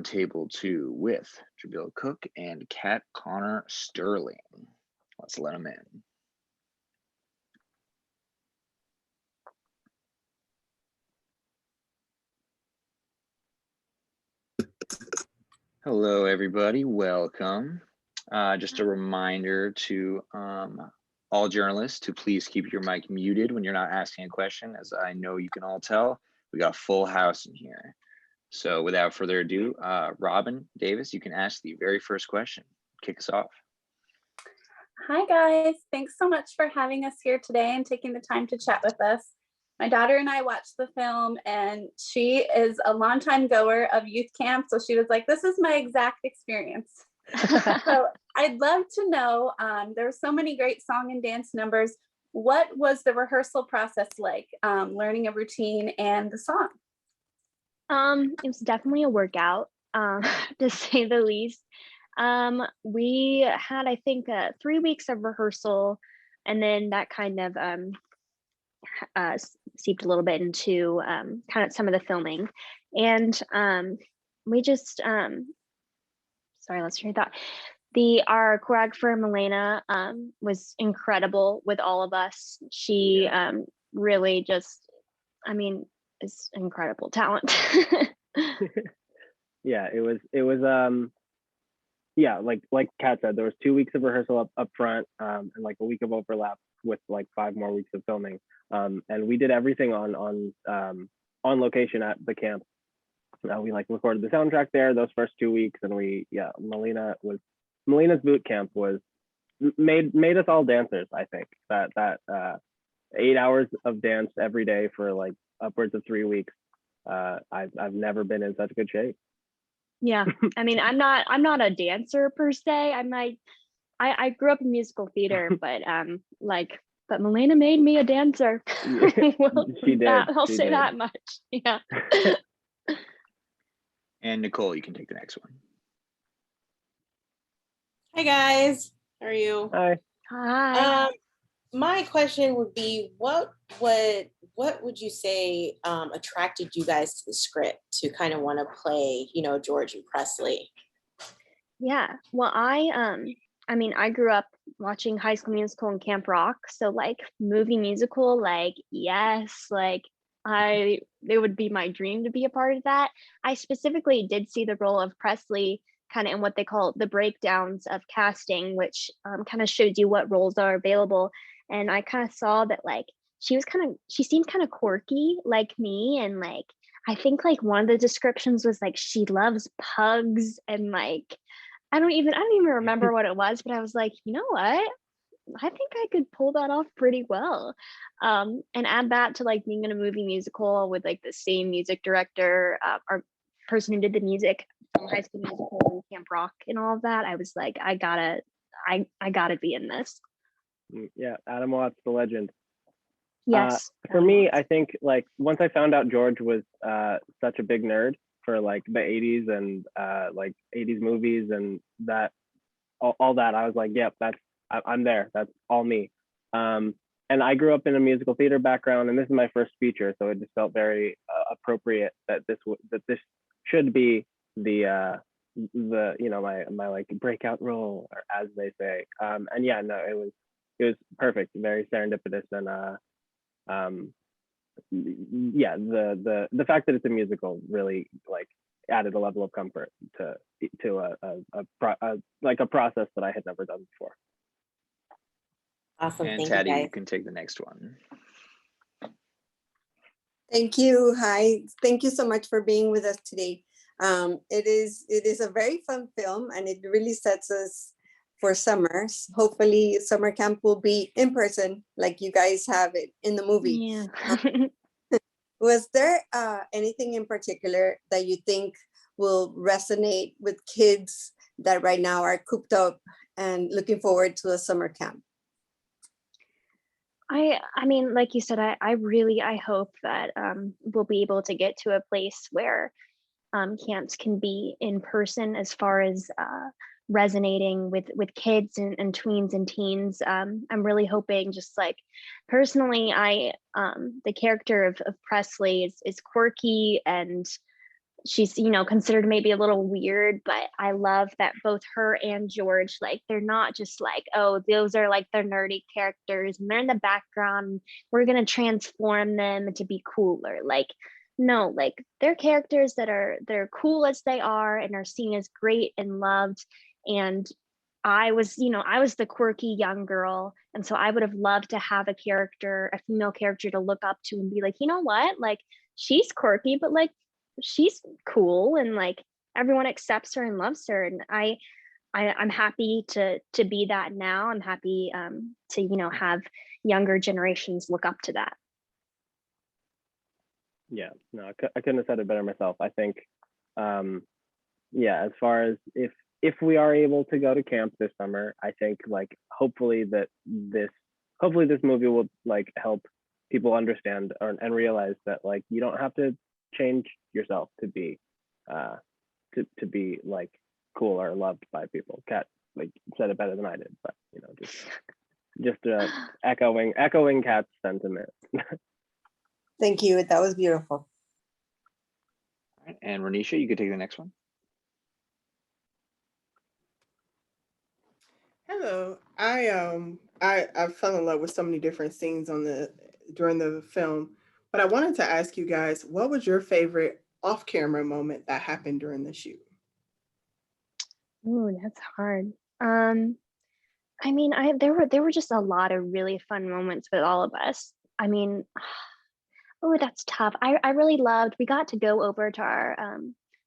Roundtable 2 with Jabil Cook and Kat Connor Sterling. Let's let them in. Hello, everybody. Welcome. Just a reminder to all journalists to please keep your mic muted when you're not asking a question. As I know you can all tell, we got a full house in here. So without further ado, Robin Davis, you can ask the very first question. Kick us off. Hi, guys. Thanks so much for having us here today and taking the time to chat with us. My daughter and I watched the film, and she is a longtime goer of youth camp. So she was like, this is my exact experience. So I'd love to know, there were so many great song and dance numbers. What was the rehearsal process like, learning a routine and the song? It was definitely a workout, to say the least. We had, I think, 3 weeks of rehearsal, and then that kind of seeped a little bit into kind of some of the filming. And we just, sorry, let's hear that. Our choreographer, Milena, was incredible with all of us. She really just, I mean, is incredible talent. Yeah, it was yeah, like Kat said, there was 2 weeks of rehearsal up front, and like a week of overlap with like 5 more weeks of filming. And we did everything on location at the camp. We like recorded the soundtrack there those first 2 weeks, and Melina's boot camp was made us all dancers. I think that 8 hours of dance every day for like upwards of 3 weeks. I've never been in such good shape. Yeah, I mean, I'm not a dancer per se. I grew up in musical theater, but but Milena made me a dancer. She did. I'll say that much. Yeah. And Nicole, you can take the next one. Hi guys, how are you? Hi. Hi. My question would be, what would you say attracted you guys to the script to kind of want to play, George and Presley? Yeah. Well, I mean, I grew up watching High School Musical and Camp Rock, so like movie musical, like yes, like it would be my dream to be a part of that. I specifically did see the role of Presley kind of in what they call the breakdowns of casting, which kind of shows you what roles are available. And I kind of saw that like she seemed kind of quirky like me, and like I think like one of the descriptions was like she loves pugs, and like I don't even remember what it was, but I was like, you know what? I think I could pull that off pretty well. And add that to like being in a movie musical with like the same music director or person who did the music from High School Musical and Camp Rock and all of that. I was like, I gotta be in this. Yeah, Adam Watts, the legend. Yes. For me, I think like once I found out George was such a big nerd for like the 80s and like 80s movies and that all that, I was like, yep, I'm there. That's all me. And I grew up in a musical theater background, and this is my first feature, so it just felt very appropriate that this should be the my like breakout role, or as they say. And yeah, no, it was perfect, very serendipitous, and yeah, the fact that it's a musical really like added a level of comfort to a process that I had never done before. Awesome. And Thank Taddy, you guys. you can take the next one. Thank you. Hi. Thank you so much for being with us today. It is a very fun film, and it really sets us for summers. Hopefully summer camp will be in person like you guys have it in the movie. Yeah. Was there anything in particular that you think will resonate with kids that right now are cooped up and looking forward to a summer camp? I mean, like you said, I hope that we'll be able to get to a place where camps can be in person as far as resonating with kids and tweens and teens. I'm really hoping, just like personally, the character of Presley is quirky, and she's, you know, considered maybe a little weird, but I love that both her and George, like, they're not just like, oh, those are like the nerdy characters and they're in the background, we're gonna transform them to be cooler. Like, no, like, they're characters that they're cool as they are and are seen as great and loved. And I was, you know, I was the quirky young girl, and so I would have loved to have a character, a female character to look up to and be like, you know what, like, she's quirky, but like, she's cool, and like, everyone accepts her and loves her. And I'm happy to be that now. I'm happy to, you know, have younger generations look up to that. Yeah, no, I couldn't have said it better myself. I think, yeah, as far as if we are able to go to camp this summer, I think like hopefully this movie will like help people understand and realize that like you don't have to change yourself to be like cool or loved by people. Kat like said it better than I did, but you know, just echoing Kat's sentiment. Thank you. That was beautiful. All right, and Renisha, you could take the next one. Hello. I fell in love with so many different scenes during the film, but I wanted to ask you guys, what was your favorite off-camera moment that happened during the shoot? Ooh, that's hard. I mean, there were just a lot of really fun moments with all of us. I mean, oh, that's tough. I really loved, we got to go over to our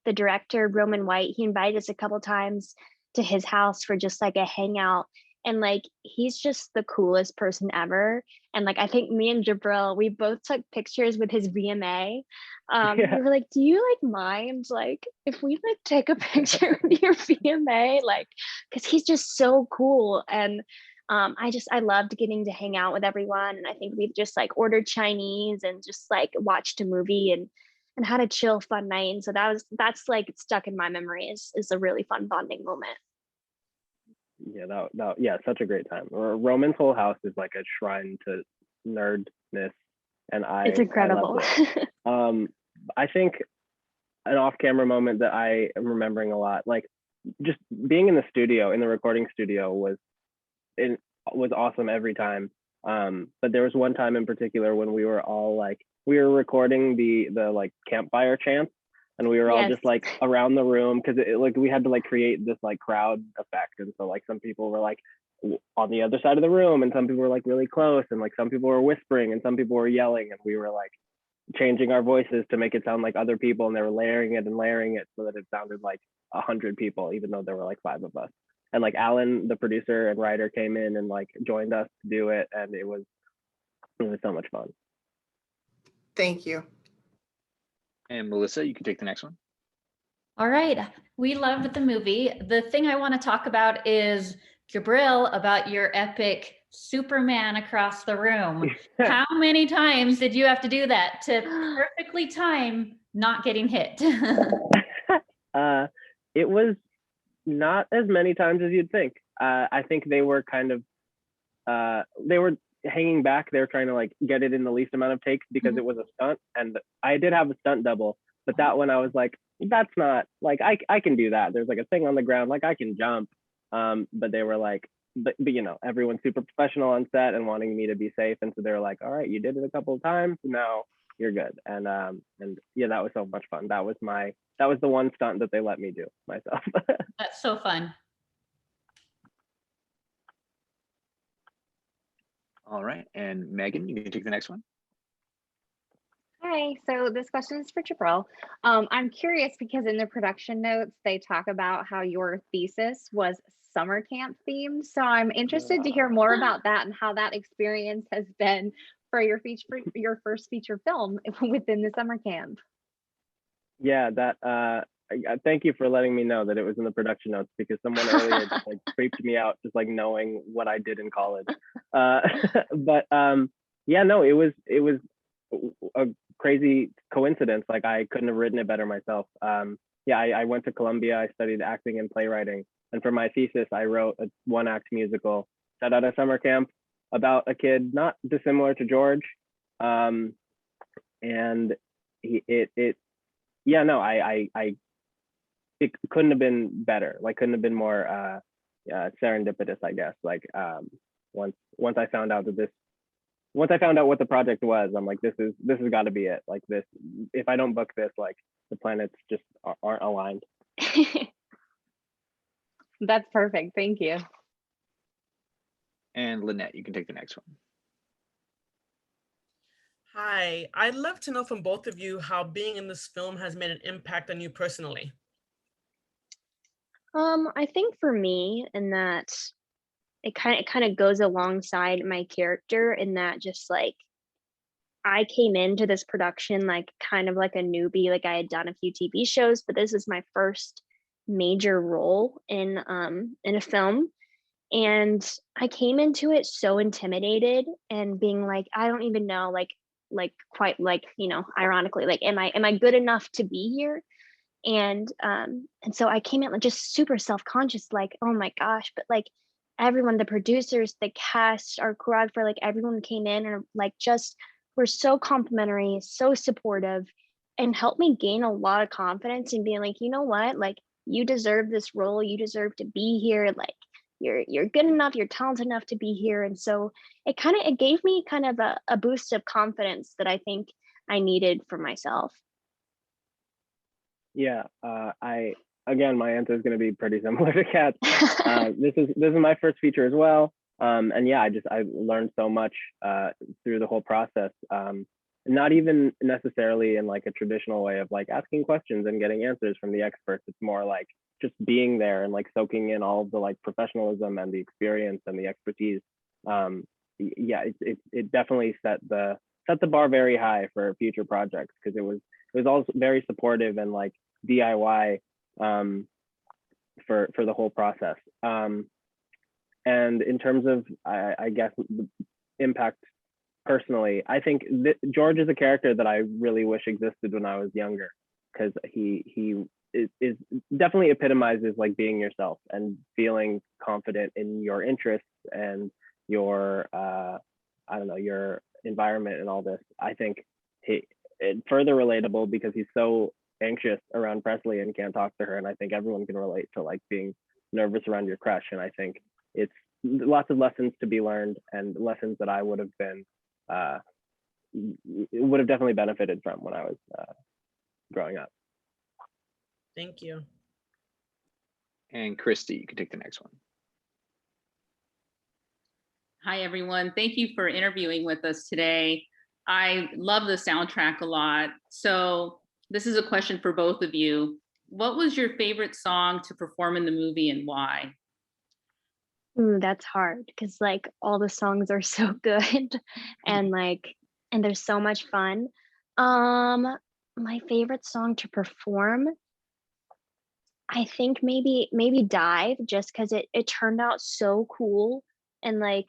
the director, Roman White. He invited us a couple times to his house for just like a hangout. And like, he's just the coolest person ever. And like, I think me and Jabril, we both took pictures with his VMA. Yeah. We were like, do you like mind like if we like take a picture with your VMA? Like, because he's just so cool. And I loved getting to hang out with everyone. And I think we've just like ordered Chinese and just like watched a movie and had a chill, fun night. And so that's like stuck in my memory is a really fun bonding moment. Yeah, yeah, such a great time. Roman's whole house is like a shrine to nerdness, and It's I incredible. loved it. I think an off-camera moment that I am remembering a lot, like just being in the studio, in the recording studio, was awesome every time. But there was one time in particular when we were all like, we were recording the like campfire chants, and we were all Yes. just like around the room because like we had to like create this like crowd effect. And so like some people were like on the other side of the room, and some people were like really close, and like some people were whispering, and some people were yelling, and we were like changing our voices to make it sound like other people, and they were layering it so that it sounded like 100 people, even though there were like 5 of us. And like Alan, the producer and writer, came in and like joined us to do it, and it was so much fun. Thank you. And Melissa, you can take the next one. All right. We loved the movie. The thing I want to talk about is, Jabril, about your epic Superman across the room. How many times did you have to do that to perfectly time not getting hit? It was not as many times as you'd think. I think they were kind of, they were hanging back. They were trying to like get it in the least amount of takes because it was a stunt. And I did have a stunt double, but that one I was like, that's not like, I can do that. There's like a thing on the ground, like I can jump. But they were like, but you know, everyone's super professional on set and wanting me to be safe. And so they were like, all right, you did it a couple of times, now you're good. And yeah, that was so much fun. That was the one stunt that they let me do myself. That's so fun. All right, and Megan, you can take the next one. Hi, so this question is for Jabril. I'm curious because in the production notes, they talk about how your thesis was summer camp themed. So I'm interested to hear more about that and how that experience has been for your first feature film within the summer camp. Yeah, that thank you for letting me know that it was in the production notes, because someone earlier just like creeped me out just like knowing what I did in college. But yeah, no, it was a crazy coincidence. Like I couldn't have written it better myself. Yeah, I went to Columbia. I studied acting and playwriting, and for my thesis, I wrote a 1-act musical set at a summer camp about a kid not dissimilar to George, and it yeah, no, it couldn't have been better. Like, couldn't have been more serendipitous, I guess. Like, once I found out once I found out what the project was, I'm like, this has got to be it. Like, this, if I don't book this, like, the planets just aren't aligned. That's perfect. Thank you. And Lynette, you can take the next one. Hi, I'd love to know from both of you how being in this film has made an impact on you personally. I think for me, in that it kind of goes alongside my character, in that just like I came into this production like kind of like a newbie. Like, I had done a few TV shows, but this is my first major role in a film. And I came into it so intimidated and being like, I don't even know, like quite like, ironically, like, am I good enough to be here? And so I came in like just super self-conscious, like, oh my gosh, but like everyone, the producers, the cast, our choreographer, like everyone came in and like just were so complimentary, so supportive, and helped me gain a lot of confidence in being like, you know what, like, you deserve this role, you deserve to be here, like you're good enough, you're talented enough to be here. And so it gave me kind of a boost of confidence that I think I needed for myself. Yeah, again, my answer is going to be pretty similar to Kat's. This is my first feature as well, and yeah, I learned so much through the whole process. Not even necessarily in like a traditional way of like asking questions and getting answers from the experts. It's more like just being there and like soaking in all of the like professionalism and the experience and the expertise. Yeah, it definitely set the bar very high for future projects, because it was also very supportive and like DIY for the whole process. And in terms of I guess the impact personally, I think George is a character that I really wish existed when I was younger, because he is definitely epitomizes like being yourself and feeling confident in your interests and your I don't know, your environment and all this. I think it's further relatable because he's so anxious around Presley and can't talk to her, and I think everyone can relate to like being nervous around your crush. And I think it's lots of lessons to be learned, and lessons that I would have definitely benefited from when I was growing up. Thank you. And Christy, you can take the next one. Hi, everyone. Thank you for interviewing with us today. I love the soundtrack a lot. So this is a question for both of you. What was your favorite song to perform in the movie and why? That's hard because like all the songs are so good and they're so much fun. My favorite song to perform, I think maybe Dive, just because it turned out so cool, and like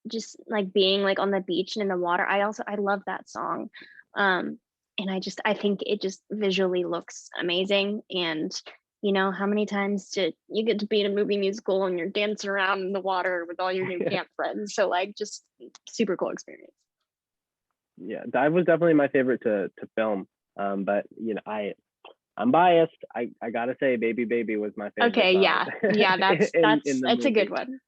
just like being like on the beach and in the water. I love that song. And I think it just visually looks amazing. And how many times do you get to be in a movie musical and you're dancing around in the water with all your new camp friends? So like just super cool experience. Yeah, Dive was definitely my favorite to film. But I'm biased. I gotta say, Baby Baby was my favorite. Okay, song. yeah, that's a good one.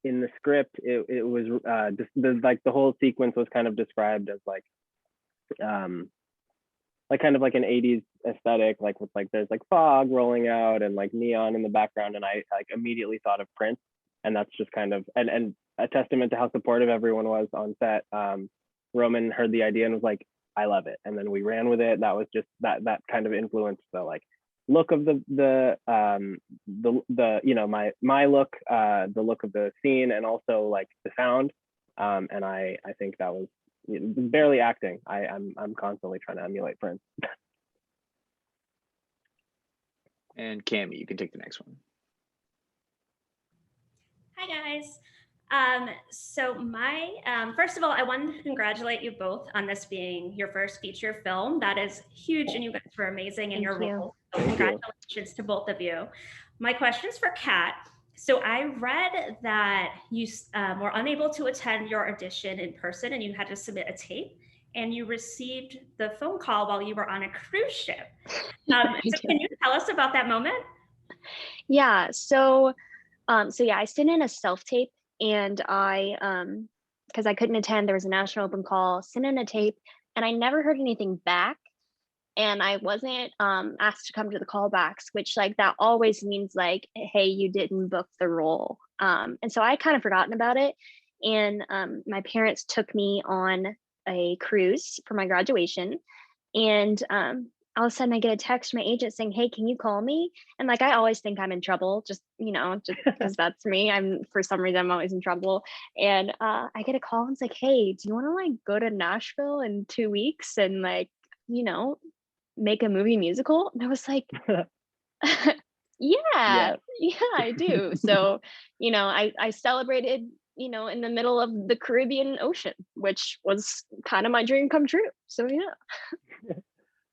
In the script, it was just the whole sequence was kind of described as like kind of like an 80s aesthetic, like with like there's like fog rolling out and like neon in the background, and I like immediately thought of Prince, and that's just kind of and a testament to how supportive everyone was on set. Roman heard the idea and was like, I love it, and then we ran with it. That was just that kind of influenced the like look of the my look, the look of the scene, and also like the sound. And I think that was barely acting. I'm constantly trying to emulate Prince. And Cammie, you can take the next one. Hi guys. So first of all, I wanted to congratulate you both on this being your first feature film. That is huge, and you guys were amazing in your role. So congratulations to both of you. My question is for Kat. So I read that you were unable to attend your audition in person and you had to submit a tape. and you received the phone call while you were on a cruise ship. So can you tell us about that moment? Yeah. So yeah, I sent in a self-tape, and because I couldn't attend, there was a national open call, sent in a tape, and I never heard anything back. And I wasn't asked to come to the callbacks, which like that always means like, hey, you didn't book the role. And so I kind of forgotten about it. And my parents took me on a cruise for my graduation. And all of a sudden I get a text from my agent saying, hey, can you call me? And like, I always think I'm in trouble, just because that's me. For some reason, I'm always in trouble. And I get a call and it's like, hey, do you want to like go to Nashville in 2 weeks and like, make a movie musical? And I was like, yeah, I do. So, I celebrated, in the middle of the Caribbean Ocean, which was kind of my dream come true. So yeah.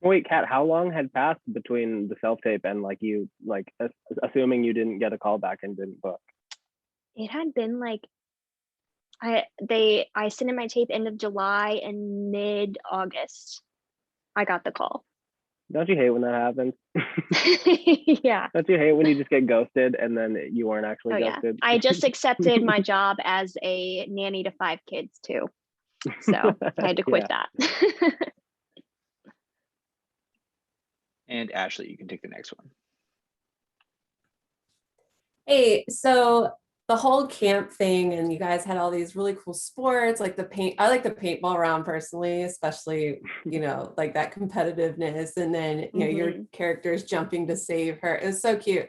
Wait, Kat, how long had passed between the self-tape and like you, like assuming you didn't get a call back and didn't book? It had been like, I sent in my tape end of July, and mid-August I got the call. Don't you hate when that happens? Yeah. Don't you hate when you just get ghosted and then you weren't actually ghosted? I just accepted my job as a nanny to 5 kids too. So I had to quit that. And Ashley, you can take the next one. Hey, so the whole camp thing, and you guys had all these really cool sports, like I like the paintball round personally, especially, like that competitiveness. And then, your characters jumping to save her. It was so cute.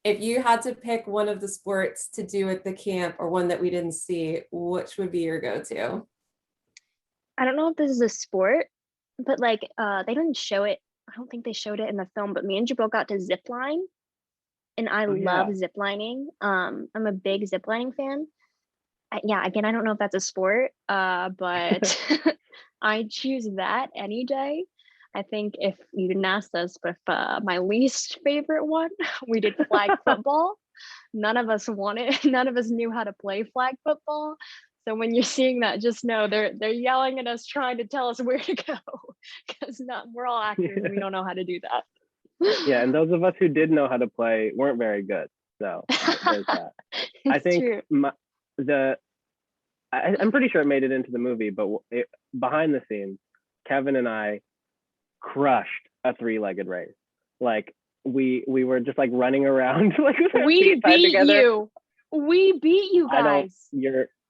If you had to pick one of the sports to do at the camp or one that we didn't see, which would be your go-to? I don't know if this is a sport, but like they didn't show it. I don't think they showed it in the film, but me and Jabril got to zip line. And I love zip lining. I'm a big zip lining fan. Again, I don't know if that's a sport, but I choose that any day. I think if you didn't ask us, but my least favorite one, we did flag football. None of us knew how to play flag football. So when you're seeing that, just know they're yelling at us, trying to tell us where to go, because we're all actors and we don't know how to do that. Yeah, and those of us who did know how to play weren't very good. So there's that. I think I'm pretty sure it made it into the movie, but behind the scenes, Kevin and I crushed a 3-legged race. Like we were just like running around like with our feet tied together. We beat you guys.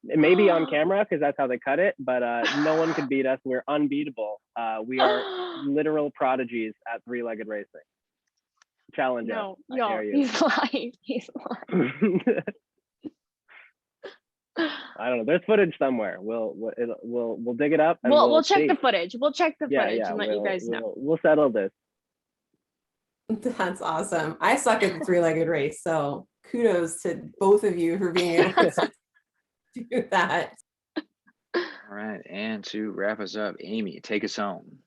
Maybe on camera because that's how they cut it, but no one could beat us. We're unbeatable. We are literal prodigies at 3-legged racing. Challenge us. No, he's lying. He's lying. I don't know. There's footage somewhere. We'll dig it up. And we'll check the footage. We'll check the footage and let you guys know. We'll settle this. That's awesome. I suck at the 3-legged race, so kudos to both of you for being able to do that. All right, and to wrap us up, Amy, take us home.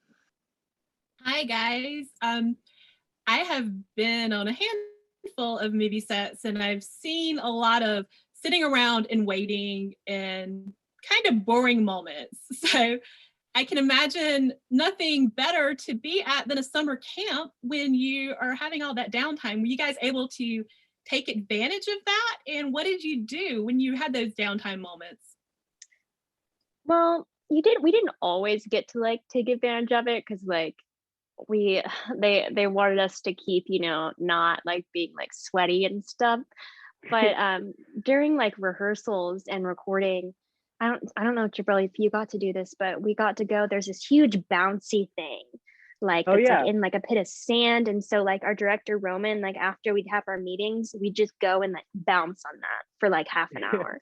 Hi guys. I have been on a handful of movie sets, and I've seen a lot of sitting around and waiting and kind of boring moments. So I can imagine nothing better to be at than a summer camp when you are having all that downtime. Were you guys able to take advantage of that? And what did you do when you had those downtime moments? Well, we didn't always get to like take advantage of it, because like they wanted us to keep, not like being like sweaty and stuff. But during like rehearsals and recording, I don't know, Jabril, if you got to do this, but we got to go, there's this huge bouncy thing, like it's like in like a pit of sand. And so like our director Roman, like after we'd have our meetings, we'd just go and like bounce on that for like half an hour.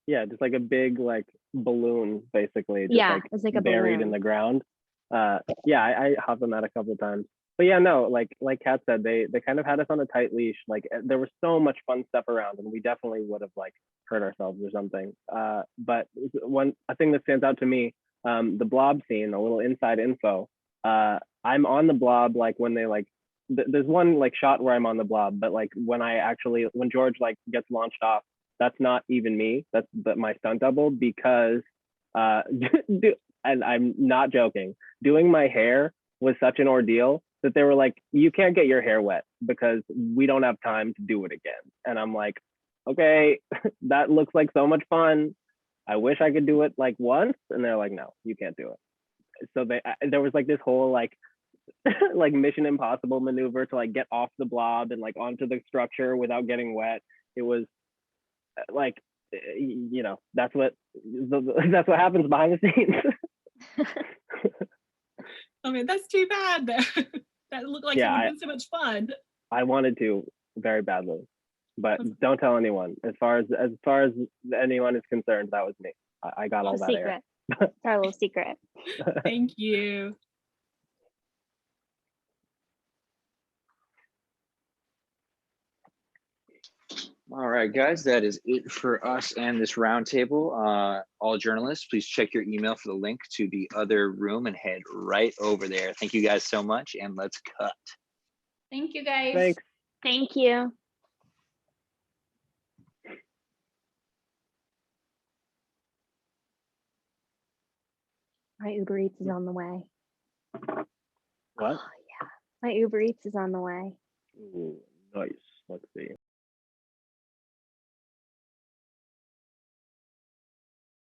Yeah, just like a big like balloon, basically. Just, yeah, it's like a buried balloon in the ground. I hopped on that a couple of times. But yeah, no, like Kat said, they kind of had us on a tight leash. Like there was so much fun stuff around, and we definitely would have like hurt ourselves or something. But a thing that stands out to me, the Blob scene, a little inside info. I'm on the Blob like when they like. There's one like shot where I'm on the Blob, but like when George like gets launched off, that's not even me. That's my stunt double, because and I'm not joking, doing my hair was such an ordeal that they were like, you can't get your hair wet because we don't have time to do it again. And I'm like, okay, that looks like so much fun. I wish I could do it like once. And they're like, no, you can't do it. So there was like this whole like like Mission Impossible maneuver to like get off the blob and like onto the structure without getting wet. It was like, you know, that's what happens behind the scenes. I mean, that's too bad. That looked like it would have been so much fun. I wanted to very badly, but don't tell anyone. As far as anyone is concerned, that was me. I got all that air. It's our little secret. Thank you. All right, guys, that is it for us and this roundtable. All journalists, please check your email for the link to the other room and head right over there. Thank you guys so much, and let's cut. Thank you, guys. Thanks. Thank you. My Uber Eats is on the way. What? Oh, yeah. My Uber Eats is on the way. Ooh, nice. Let's see.